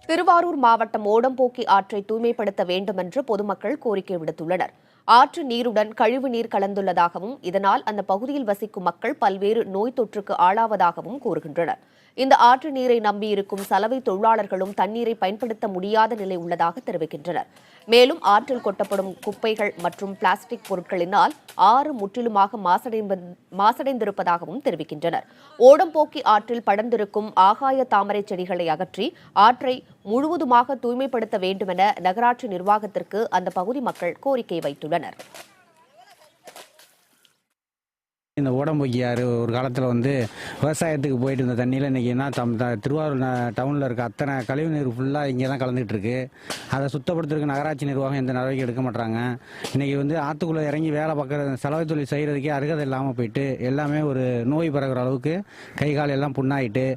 திருவாரூர் மாவட்டம் ஓடம்போக்கி ஆற்றை தூய்மைப்படுத்த வேண்டும் என்று பொதுமக்கள் கோரிக்கை விடுத்துள்ளனர். ஆற்று நீருடன் கழிவு நீர் கலந்துள்ளதாகவும் இதனால் அந்த பகுதியில் வசிக்கும் மக்கள் பல்வேறு நோய் தொற்றுக்கு ஆளாவதாகவும் கூறுகின்றனர். இந்த ஆற்று நீரை நம்பியிருக்கும் சலவை தொழிலாளர்களும் தண்ணீரை பயன்படுத்த முடியாத நிலை உள்ளதாக தெரிவிக்கின்றனர். மேலும் ஆற்றில் கொட்டப்படும் குப்பைகள் மற்றும் பிளாஸ்டிக் பொருட்களினால் ஆறு முற்றிலுமாக மாசடைந்திருப்பதாகவும் தெரிவிக்கின்றனர். ஓடம்போக்கி ஆற்றில் படர்ந்திருக்கும் ஆகாய தாமரை செடிகளை அகற்றி ஆற்றை முழுவதுமாக தூய்மைப்படுத்த வேண்டுமென நகராட்சி நிர்வாகத்திற்கு அந்த பகுதி மக்கள் கோரிக்கை வைத்துள்ளனர். இந்த ஓடம்போக்கி ஆறு ஒரு காலத்தில் விவசாயத்துக்கு போயிட்டு இருந்த தண்ணியில் இன்றைக்கி என்ன திருவாரூர் டவுனில் இருக்க அத்தனை கழிவு நீர் ஃபுல்லாக இங்கே தான் கலந்துகிட்டு இருக்கு. அதை சுத்தப்படுத்துறதுக்கு நகராட்சி நிர்வாகம் எந்த நடவடிக்கை எடுக்க மாட்டாங்க. இன்றைக்கி ஆற்றுக்குள்ளே இறங்கி வேலை பார்க்குற சலவை தொழில் செய்கிறதுக்கே அருகதை இல்லாமல் போயிட்டு எல்லாமே ஒரு நோய் பரவுற அளவுக்கு கை கால் எல்லாம் புண்ணாயிட்டு